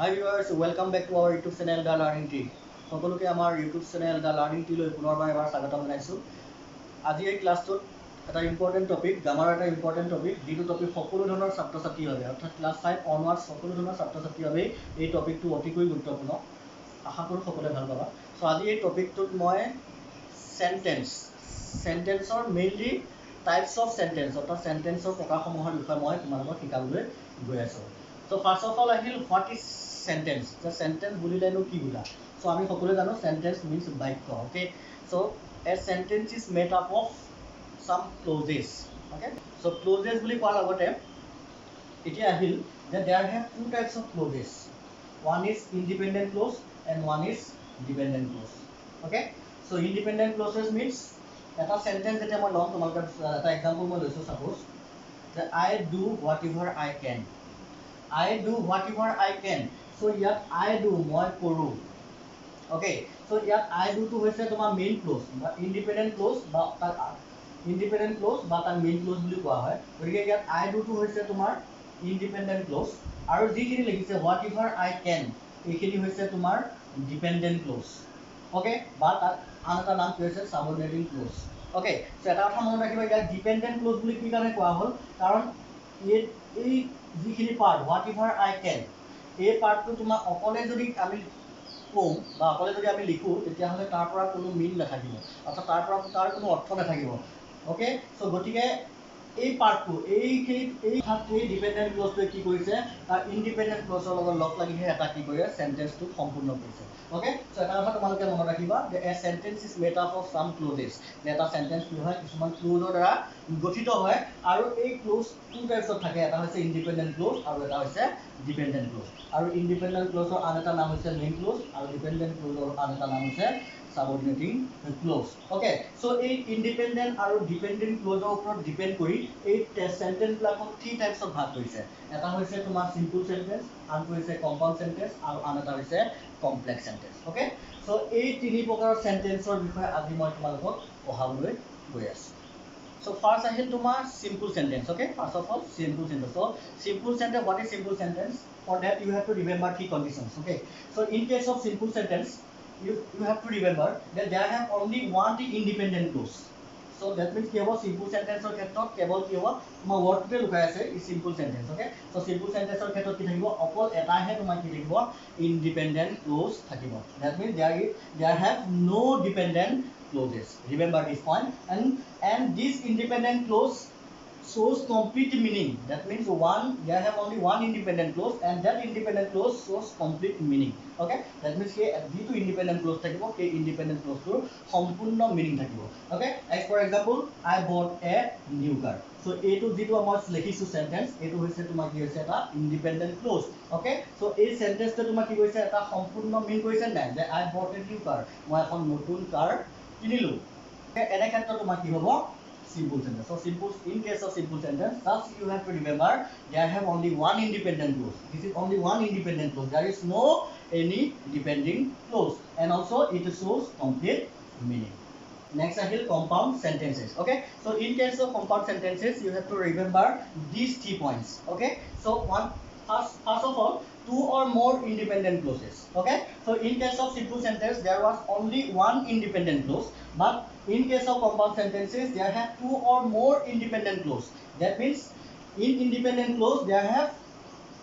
Hi viewers, welcome back to our YouTube channel The Learning Tree. সকলোকে আমাৰ YouTube channel The Learning Tree লৈ পুনৰবাৰ এবাৰ স্বাগতম জনাইছো। আজি এই ক্লাছটোত এটা ইম্পৰ্টেণ্ট টপিক, গ্ৰামাৰ এটা ইম্পৰ্টেণ্ট টপিক, যিটো টপিক সকলো ধৰণৰ ছাত্ৰ-ছাত্ৰীৰ বাবে অৰ্থাৎ ক্লাছ 5 অনৱাৰ্ডছ সকলো ধৰণৰ ছাত্ৰ-ছাত্ৰীৰ বাবে এই টপিকটো অতিকৈ গুৰুত্বপূৰ্ণ। আশা কৰোঁ সকলোৱে ভাল পাবা। সো আজি এই টপিকটোত মই সেন্টেন্সৰ মেইনলি টাইপছ অফ সেন্টেন্স অৰ্থাৎ সেন্টেন্সৰ প্ৰকাৰসমূহৰ বিষয়ে মই তোমালোকক শিকাবলৈ গৈ আছোঁ। So first of all, what is sentence? The sentence bulileno ki bula. So ami সকলোৱে জানো sentence means বাক্য. Okay. So a sentence is made up of some clauses. Okay. So clauses বুলি কোৱাৰ লগতে এতিয়া আহিল that there have two types of clauses. One is independent clause and one is dependent clause. Okay. So independent clauses means এটা sentence যেতিয়া মই লম তোমালোকৰ এটা example মই লৈছো suppose that I do whatever I can. I do whatever I can. So yet I do moi koru. Okay. So yet I do to hoise tomar main clause but independent clause ba tar main clause buli koa hoy. Gorike yet I do to hoise tomar independent clause aru jikhini likhise whatever I can ekhini hoise tomar dependent clause. Okay. But another naam ki hoise subordinating clause. Okay. So eta kotha mone rakhiba yet dependent clause buli ki karone koa hol karon এই যিখিনি part what ever I can এই পার্টটো তোমার অকলে যদি আমি কম বা অকলে যদি আমি লিখো তেতিয়াহ'লে তাৰ পৰা কোনো মিন নাথাকিব অৰ্থাৎ তাৰ কোনো অৰ্থ নাথাকিব ওকে সো গতিকে এই পাৰ্টটো এই ডিপেন্ডেন্ট ক্লজটোৱে কি কৰিছে তাৰ ইন্ডিপেন্ডেন্ট ক্লজৰ লগত লগ লাগিহে এটা কি কৰে সেন্টেন্সটো সম্পূৰ্ণ কৰিছে ওকে সো এটা কথা তোমালোকে মনত ৰাখিবা যে a sentence is made up of some clauses এটা সেন্টেন্স কি হয় কিছুমান ক্লজৰ দ্বাৰা গঠিত হয় আৰু এই ক্লজ টু টাইপছত থাকে এটা হৈছে ইন্ডিপেন্ডেন্ট ক্লজ আৰু এটা হৈছে ডিপেন্ডেন্ট ক্লজ আৰু ইন্ডিপেন্ডেন্ট ক্লজৰ আন এটা নাম হৈছে মেইন ক্লজ আৰু ডিপেন্ডেন্ট ক্লজৰ আন এটা নাম হৈছে subordinating clause. Okay. So এই independent আৰু dependent clause ৰ ওপৰত ডিপেন্ড কৰি এই সেন্টেন্স বিলাকক থ্ৰী টাইপছত ভাগ কৰিছে এটা হৈছে তোমাৰ সিম্পল সেন্টেন্স আনটো হৈছে কম্পাউণ্ড সেন্টেন্স আৰু আন এটা হৈছে কমপ্লেক্স সেন্টেন্স ওকে সো এই তিনি প্ৰকাৰৰ সেন্টেন্সৰ বিষয়ে আজি মই তোমালোকক পঢ়াবলৈ গৈ আছো So first I will tomar simple sentence. Okay. First of all, simple sentence. So simple sentence. What is simple sentence? For that you have to remember three conditions. Okay. So in case of simple sentence, you have to remember that there have only one independent clause. So that means কি হ'ব simple sentence ৰ ক্ষেত্ৰত কেৱল কি হ'ব তোমাৰ wordটোতে লুকাই আছে ই simple sentence. Okay. So simple sentence ৰ ক্ষেত্ৰত কি থাকিব অকল এটাহে তোমাৰ কি থাকিব independent clause থাকিব. That means there have no dependent clauses. Remember this point and this independent clause shows complete meaning. That means there have only one independent clause and that independent clause shows complete meaning. Okay. That means যিটো independent clause থাকিব সেই independent clause টোৰ সম্পূৰ্ণ meaning থাকিব. Okay. As for example, I bought a new car. So এইটো যিটো মই লিখিছো sentence এইটো হৈছে তোমাৰ কি হৈছে এটা independent clause. Okay. So এই sentence টো তোমাৰ কি কৈছে এটা সম্পূৰ্ণ mean কৰিছে নাই যে I bought a new car মই এখন নতুন কাৰ কিনিলো এনে ক্ষেত্ৰত তোমাৰ কি হ'ব simple sentence. So in case of simple sentence, thus you have to remember there have only one independent clause. This is only one independent clause. There is no any depending clause, and also it shows complete meaning. Next I will compound sentences. Okay. So in case of compound sentences, you have to remember these 3 points. Okay. So first of all, two or more independent clauses. Okay. So in case of simple sentence, there was only one independent clause, but in case of compound sentences, there have two or more independent clause. That means in independent clause, there have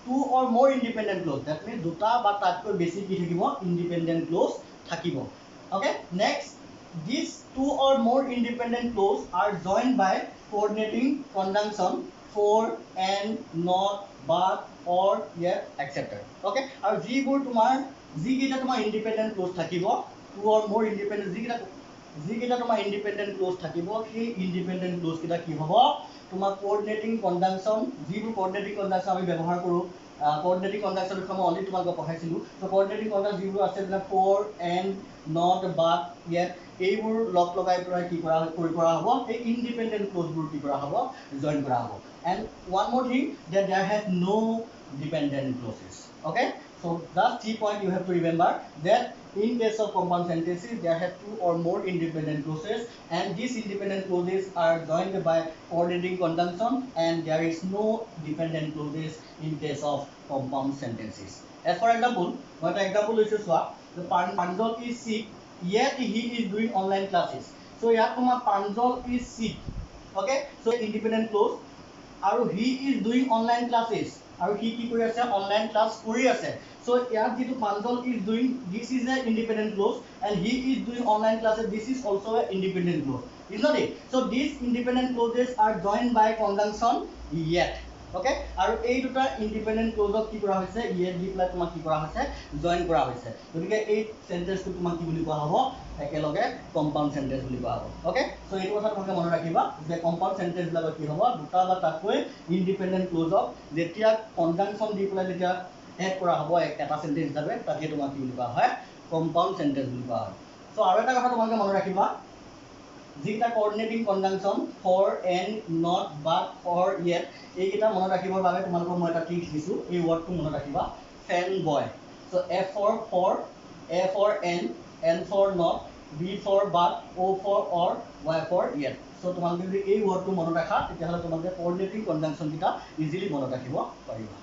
two or more independent clause. That means দুটা বা তাতকৈ বেছি কি থাকিব independent clause থাকিব. Okay. Next, these two or more independent clause are joined by coordinating conjunction for, and, not, but, or, yet, etc. Okay. আৰু যিকেইটা তোমাৰ independent clause থাকিব two or more independent যিকেইটা তোমাৰ independent clause থাকিব সেই independent clause কেইটা কি হ'ব তোমাৰ coordinating conjunction যিবোৰ coordinating conjunction আমি ব্যৱহাৰ কৰোঁ coordinating conjunction বিষয়ে মই অলৰেডি তোমালোকক পঢ়াইছিলোঁ so coordinating conjunction যিবোৰ আছে যেনে for, and, not, but, yet এইবোৰ লগ লগাই পেলাই কি কৰা হ'ব এই independent clause বোৰ কি কৰা হ'ব জয়েন কৰা হ'ব and one more thing that there have no dependent clauses. Okay. So that's 3 points you have to remember that in case of compound sentences there have two or more independent clauses and these independent clauses are joined by coordinating conjunction and there is no dependent clauses in case of compound sentences. As for example, মই এটা example লৈছো চোৱা, Pranjal is sick, yet he is doing online classes. So ইয়াত তোমাৰ Pranjal is sick, okay? So independent clause, আৰু he is doing online classes, আৰু he কি কৰি আছে online class কৰি আছে. So ইয়াত যিটো Pranjal is doing, this is an independent clause, and he is doing online classes, this is also an independent clause, is not it? So these independent clauses are joined by conjunction yet. Okay, আৰু এই দুটা independent ক্লজক কি কৰা হৈছে yet দি ply তোমাক কি কৰা হৈছে জয়েন কৰা হৈছে গতিকে এই সেন্টেন্সটো তোমাক কি বুলি কোৱা হ'ব একেলগে কম্পাউন্ড সেন্টেন্স বুলি কোৱা হ'ব ওকে সো এইটো কথা তোমাক মনত ৰাখিবা যে কম্পাউন্ড সেন্টেন্স বিলাক কি হ'ব দুটা বা তাতকৈ ইন্ডিপেন্ডেন্ট ক্লজক যেতিয়া কনজাংশন দি প্লাই যেতিয়া এড কৰা হ'ব এটা সেন্টেন্স হিচাপে তাকে তোমাক কি বুলি কোৱা হয় কম্পাউন্ড সেন্টেন্স বুলি কোৱা হয় সো আৰু এটা কথা তোমাক মনত ৰাখিবা যিটা কোঅৰ্ডিনেটিং conjunction for and not but for yet এইটা মনত ৰাখিবৰ বাবে তোমালোকক মই এটা ট্ৰিক দিছো এই ওয়াৰ্ডটো মনত ৰাখিবা fan boy so f for a for n for not b for but o for or y for yet so তোমালোকে যদি এই ওয়ার্ডটো মনত ৰাখা তেতিয়াহলে তোমালোকে কোঅৰ্ডিনেটিং কনজাংশন কিটা ইজিলি মনত ৰাখিব পাৰিবা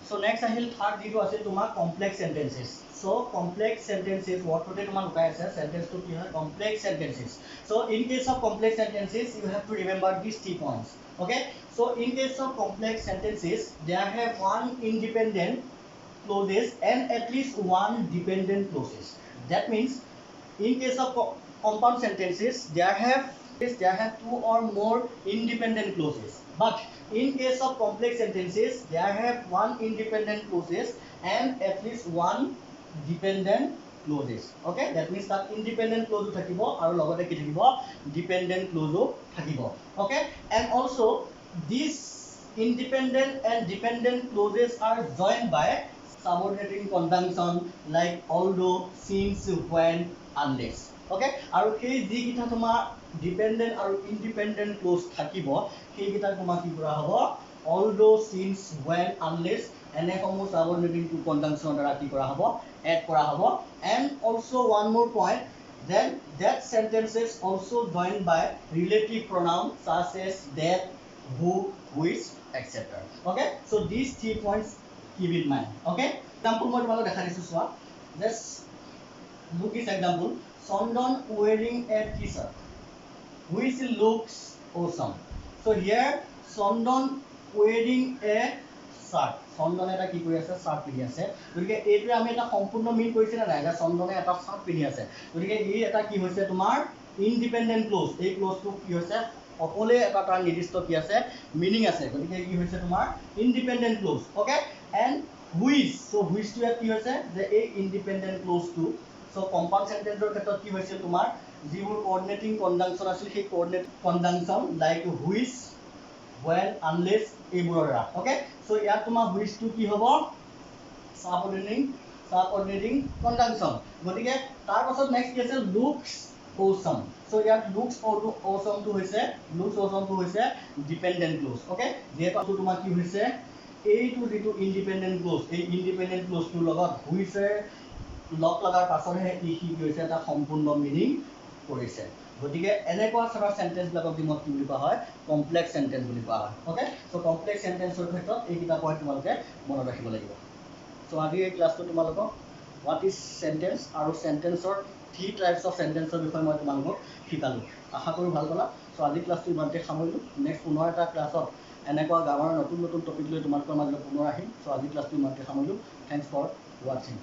So next আহিল থাৰ্ড যিটো আছে তোমাৰ complex sentences so complex sentences what tote তোমাক উপায় আছে sentence to কি হয় complex sentences so in case of complex sentences you have to remember these 3 points okay so in case of complex sentences there have one independent clauses and at least one dependent clauses that means in case of compound sentences there have two or more independent clauses but in case of complex sentences there have one independent clauses and at least one dependent clauses okay that means that independent clause thakibo aru logote ki thakibo dependent clause thakibo okay and also these independent and dependent clauses are joined by subordinating conjunction like although since when unless okay aru kei ji kita toma dependent aru independent clause thakibo kei kita toma ki kora hobo although since when unless ene komo subordinating to conjunction dara ki kora hobo add kora hobo and also one more point then that sentences also joined by relative pronoun such as that who which etc okay so these 3 points keep in mind okay example মই তোমাক দেখা দিছো সোৱা just look this example Chandan wearing a t-shirt which looks awesome so here Chandan wearing a shirt Chandan এটা কি কৰি আছে shirt পিন্ধি আছে গতিকে এইটো আমি এটা সম্পূৰ্ণ মিন কৰিছে না এটা চন্দনে এটা শাৰ্ট পিন্ধি আছে গতিকে এই এটা কি হৈছে তোমাৰ ইন্ডিপেন্ডেন্ট ক্লোজ এই ক্লোজটো কি হৈছে অকলে এটা তাৰ নিৰ্দিষ্ট কি আছে মিনিং আছে গতিকে কি হৈছে তোমাৰ independent clause okay and which so হুইচটো কি হৈছে যে এই ইন্ডিপেন্ডেন্ট ক্লোজটো সো কম্পাউন্ড সেন্টেন্সৰ ক্ষেত্ৰত কি হৈছে তোমাৰ যিবোৰ কোঅৰ্ডিনেটিং কনজাংশন আছিল সেই coordinate conjunction like which when unless এইবোৰৰ ওকে সো ইয়াত তোমাৰ which to কি হ'ব subordinating conjunction গতিকে তাৰ পাছত নেক্সট কি আছে looks awesome সো ইয়াত looks awesome to হৈছে dependent clause ওকে যেটো তোমাৰ কি হৈছে এইটো যেটো independent clause এই independent clause টোৰ লগত which লগ লগাৰ পাছতহে ই কি হৈছে এটা সম্পূৰ্ণ মিনিং কৰিছে গতিকে এনেকুৱা সৰা সেন্টেন্স বিলাকক দিমত কি বুলি কোৱা হয় কমপ্লেক্স সেন্টেন্স বুলি কোৱা হয় ওকে সো কমপ্লেক্স সেন্টেন্সৰ ক্ষেত্ৰত এই কিটা পইণ্ট তোমালোকে মনত ৰাখিব লাগিব সো আজি এই ক্লাছটো তোমালোকক হোৱাট ইজ সেন্টেন্স আৰু সেন্টেন্সৰ 3 টাইপস অফ সেন্টেন্সৰ বিষয়ে মই তোমালোকক শিকালো আশা কৰো ভাল পালা সো আজি ক্লাছটো ইমানতে সামৰিলো নেক্সট পুনৰ এটা ক্লাছত এনেকুৱা গামৰ নতুন নতুন টপিক লৈ তোমালোকৰ মাজলৈ পুনৰ আহিম সো আজি ক্লাছটো ইমানতে সামৰিলো থ্যাঙ্কস ফৰ ওয়াচিং